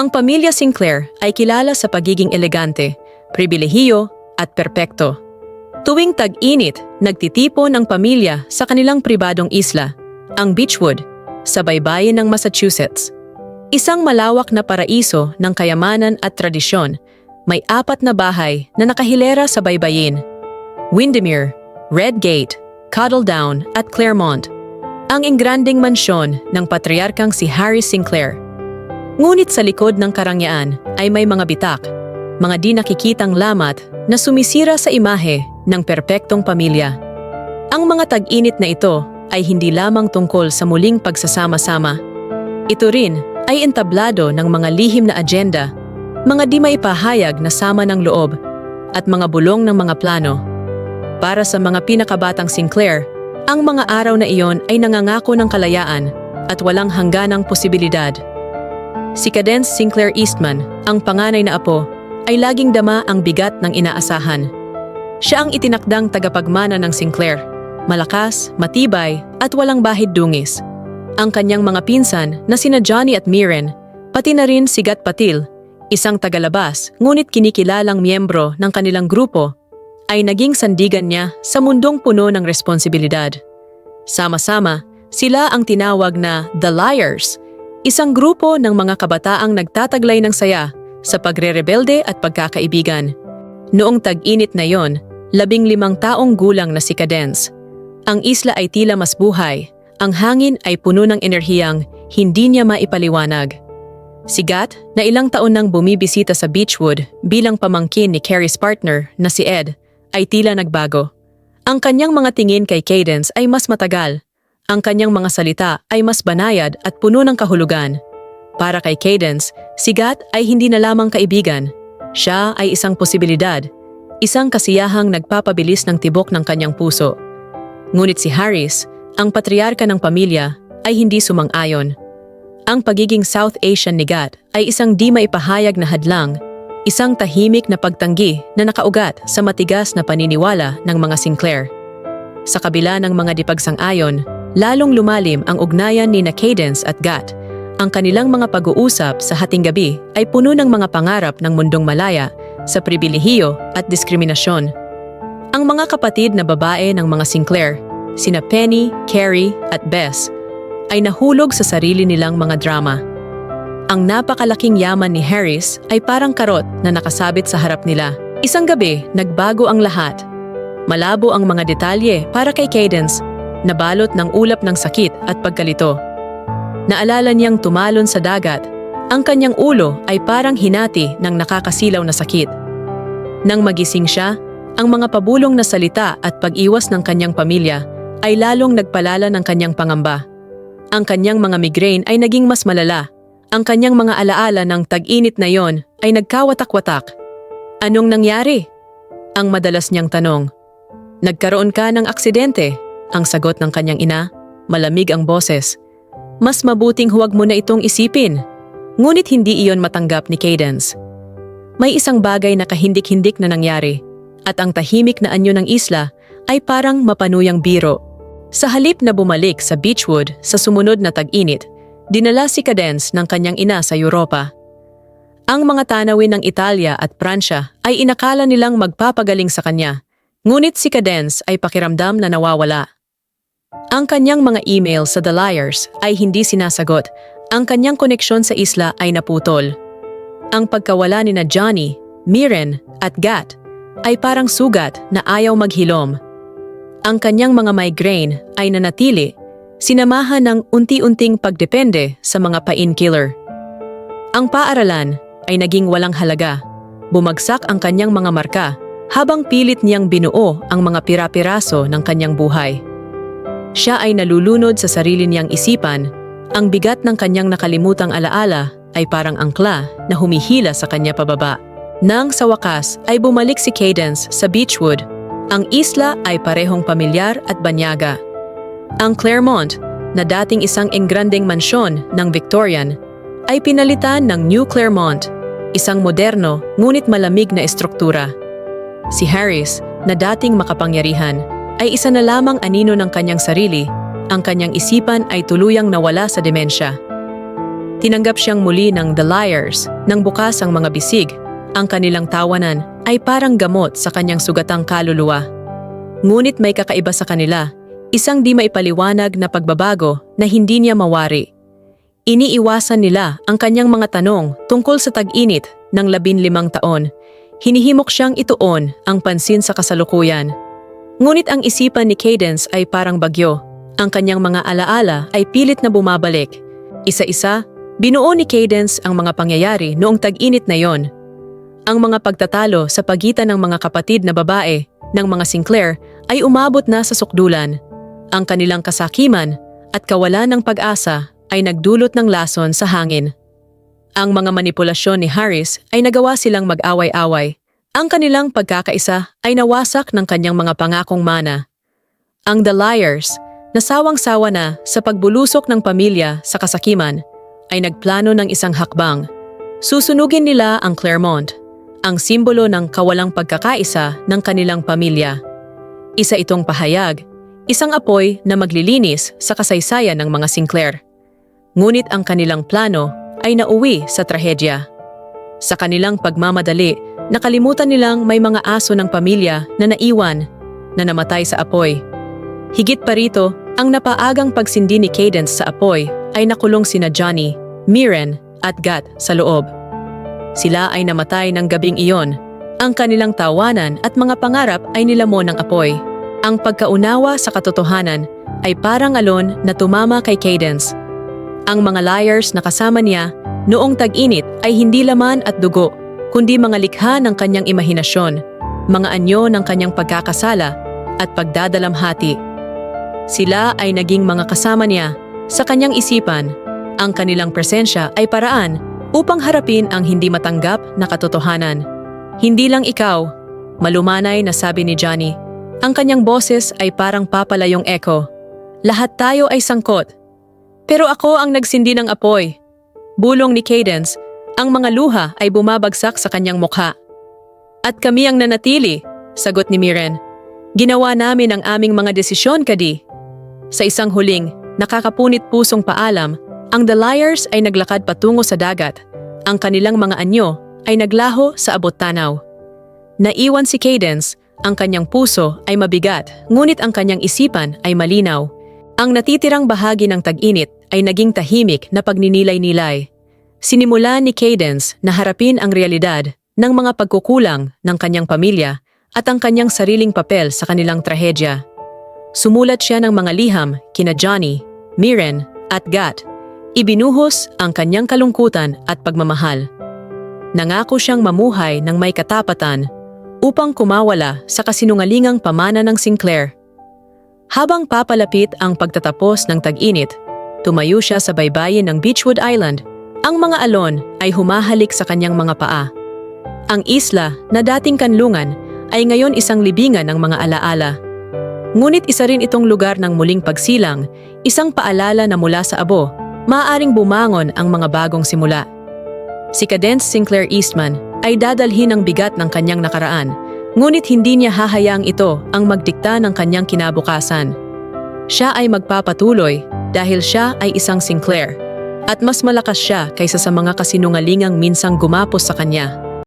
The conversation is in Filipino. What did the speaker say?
Ang pamilya Sinclair ay kilala sa pagiging elegante, pribilehiyo at perpekto. Tuwing tag-init, nagtitipon ang pamilya sa kanilang pribadong isla, ang Beechwood, sa baybayin ng Massachusetts. Isang malawak na paraiso ng kayamanan at tradisyon, may 4 na bahay na nakahilera sa baybayin: Windermere, Red Gate, Cuddledown at Claremont. Ang ingranding mansyon ng patriarkang si Harry Sinclair. Ngunit sa likod ng karangyaan ay may mga bitak, mga di nakikitang lamat na sumisira sa imahe ng perpektong pamilya. Ang mga tag-init na ito ay hindi lamang tungkol sa muling pagsasama-sama. Ito rin ay entablado ng mga lihim na agenda, mga di maipahayag na sama ng loob, at mga bulong ng mga plano. Para sa mga pinakabatang Sinclair, ang mga araw na iyon ay nangangako ng kalayaan at walang hangganang posibilidad. Si Cadence Sinclair Eastman, ang panganay na apo, ay laging dama ang bigat ng inaasahan. Siya ang itinakdang tagapagmana ng Sinclair, malakas, matibay, at walang bahid dungis. Ang kanyang mga pinsan na sina Johnny at Mirren, pati na rin si Gat Patil, isang tagalabas ngunit kinikilalang miyembro ng kanilang grupo, ay naging sandigan niya sa mundong puno ng responsibilidad. Sama-sama, sila ang tinawag na The Liars, isang grupo ng mga kabataang nagtataglay ng saya sa pagre-rebelde at pagkakaibigan. Noong tag-init na yon, 15 taong gulang na si Cadence. Ang isla ay tila mas buhay, ang hangin ay puno ng enerhiyang hindi niya maipaliwanag. Si Gat, na ilang taon nang bumibisita sa Beechwood bilang pamangkin ni Carrie's partner na si Ed, ay tila nagbago. Ang kanyang mga tingin kay Cadence ay mas matagal. Ang kanyang mga salita ay mas banayad at puno ng kahulugan. Para kay Cadence, si Gat ay hindi na lamang kaibigan. Siya ay isang posibilidad, isang kasiyahang nagpapabilis ng tibok ng kanyang puso. Ngunit si Harris, ang patriarka ng pamilya, ay hindi sumang-ayon. Ang pagiging South Asian ni Gat ay isang di maipahayag na hadlang, isang tahimik na pagtanggi na nakaugat sa matigas na paniniwala ng mga Sinclair. Sa kabila ng mga dipagsang-ayon, lalong lumalim ang ugnayan ni Cadence at Gat. Ang kanilang mga pag-uusap sa hating gabi ay puno ng mga pangarap ng mundong malaya sa pribilehiyo at diskriminasyon. Ang mga kapatid na babae ng mga Sinclair, sina Penny, Carrie at Bess, ay nahulog sa sarili nilang mga drama. Ang napakalaking yaman ni Harris ay parang karot na nakasabit sa harap nila. Isang gabi, nagbago ang lahat. Malabo ang mga detalye para kay Cadence, nabalot ng ulap ng sakit at pagkalito. Naalala niyang tumalon sa dagat, ang kanyang ulo ay parang hinati ng nakakasilaw na sakit. Nang magising siya, ang mga pabulong na salita at pag-iwas ng kanyang pamilya ay lalong nagpalala ng kanyang pangamba. Ang kanyang mga migraine ay naging mas malala. Ang kanyang mga alaala ng tag-init na yon ay nagkawatak-watak. Anong nangyari? Ang madalas niyang tanong. Nagkaroon ka ng aksidente? Ang sagot ng kanyang ina, malamig ang boses. Mas mabuting huwag mo na itong isipin. Ngunit hindi iyon matanggap ni Cadence. May isang bagay na kahindik-hindik na nangyari, at ang tahimik na anyo ng isla ay parang mapanuyang biro. Sa halip na bumalik sa Beechwood sa sumunod na tag-init, dinala si Cadence ng kanyang ina sa Europa. Ang mga tanawin ng Italia at Pransya ay inakala nilang magpapagaling sa kanya, ngunit si Cadence ay pakiramdam na nawawala. Ang kanyang mga email sa The Liars ay hindi sinasagot. Ang kanyang koneksyon sa isla ay naputol. Ang pagkawala ni Johnny, Mirren at Gat ay parang sugat na ayaw maghilom. Ang kanyang mga migraine ay nanatili, sinamahan ng unti-unting pagdepende sa mga painkiller. Ang paaralan ay naging walang halaga. Bumagsak ang kanyang mga marka habang pilit niyang binuo ang mga pira-piraso ng kanyang buhay. Siya ay nalulunod sa sarili niyang isipan, ang bigat ng kanyang nakalimutang alaala ay parang angkla na humihila sa kanya pababa. Nang sa wakas ay bumalik si Cadence sa Beechwood, ang isla ay parehong pamilyar at banyaga. Ang Claremont, na dating isang engrandeng mansyon ng Victorian, ay pinalitan ng New Claremont, isang moderno ngunit malamig na estruktura. Si Harris, na dating makapangyarihan, ay isa na lamang anino ng kanyang sarili, ang kanyang isipan ay tuluyang nawala sa demensya. Tinanggap siyang muli ng The Liars nang bukas ang mga bisig. Ang kanilang tawanan ay parang gamot sa kanyang sugatang kaluluwa. Ngunit may kakaiba sa kanila, isang di maipaliwanag na pagbabago na hindi niya mawari. Iniiwasan nila ang kanyang mga tanong tungkol sa tag-init ng 15 taon. Hinihimok siyang ituon ang pansin sa kasalukuyan. Ngunit ang isipan ni Cadence ay parang bagyo. Ang kanyang mga alaala ay pilit na bumabalik. Isa-isa, binuo ni Cadence ang mga pangyayari noong tag-init na yon. Ang mga pagtatalo sa pagitan ng mga kapatid na babae ng mga Sinclair ay umabot na sa sukdulan. Ang kanilang kasakiman at kawalan ng pag-asa ay nagdulot ng lason sa hangin. Ang mga manipulasyon ni Harris ay nagawa silang mag-away-away. Ang kanilang pagkakaisa ay nawasak ng kanyang mga pangakong mana. Ang The Liars, nasawang-sawa na sa pagbulusok ng pamilya sa kasakiman, ay nagplano ng isang hakbang. Susunugin nila ang Claremont, ang simbolo ng kawalang pagkakaisa ng kanilang pamilya. Isa itong pahayag, isang apoy na maglilinis sa kasaysayan ng mga Sinclair. Ngunit ang kanilang plano ay nauwi sa trahedya. Sa kanilang pagmamadali, nakalimutan nilang may mga aso ng pamilya na naiwan, na namatay sa apoy. Higit pa rito, ang napaagang pagsindi ni Cadence sa apoy ay nakulong sina Johnny, Mirren at Gat sa loob. Sila ay namatay ng gabing iyon. Ang kanilang tawanan at mga pangarap ay nilamon ng apoy. Ang pagkaunawa sa katotohanan ay parang alon na tumama kay Cadence. Ang mga liars na kasama niya noong tag-init ay hindi laman at dugo, kundi mga likha ng kanyang imahinasyon, mga anyo ng kanyang pagkakasala at pagdadalamhati. Sila ay naging mga kasama niya sa kanyang isipan. Ang kanilang presensya ay paraan upang harapin ang hindi matanggap na katotohanan. Hindi lang ikaw, malumanay na sabi ni Johnny. Ang kanyang boses ay parang papalayong echo. Lahat tayo ay sangkot. Pero ako ang nagsindi ng apoy. Bulong ni Cadence, ang mga luha ay bumabagsak sa kanyang mukha. At kami ang nanatili, sagot ni Mirren. Ginawa namin ang aming mga desisyon, Kadi. Sa isang huling, nakakapunit pusong paalam, ang The Liars ay naglakad patungo sa dagat. Ang kanilang mga anyo ay naglaho sa abot-tanaw. Naiwan si Cadence, ang kanyang puso ay mabigat, ngunit ang kanyang isipan ay malinaw. Ang natitirang bahagi ng tag-init ay naging tahimik na pagninilay-nilay. Sinimulan ni Cadence na harapin ang realidad ng mga pagkukulang ng kanyang pamilya at ang kanyang sariling papel sa kanilang trahedya. Sumulat siya ng mga liham kina Johnny, Mirren at Gat. Ibinuhos ang kanyang kalungkutan at pagmamahal. Nangako siyang mamuhay ng may katapatan upang kumawala sa kasinungalingang pamana ng Sinclair. Habang papalapit ang pagtatapos ng tag-init, tumayo siya sa baybayin ng Beechwood Island. Ang mga alon ay humahalik sa kanyang mga paa. Ang isla na dating kanlungan ay ngayon isang libingan ng mga alaala. Ngunit isa rin itong lugar ng muling pagsilang, isang paalala na mula sa abo, maaaring bumangon ang mga bagong simula. Si Cadence Sinclair Eastman ay dadalhin ang bigat ng kanyang nakaraan, ngunit hindi niya hahayaang ito ang magdikta ng kanyang kinabukasan. Siya ay magpapatuloy dahil siya ay isang Sinclair, at mas malakas siya kaysa sa mga kasinungalingang minsang gumapos sa kanya.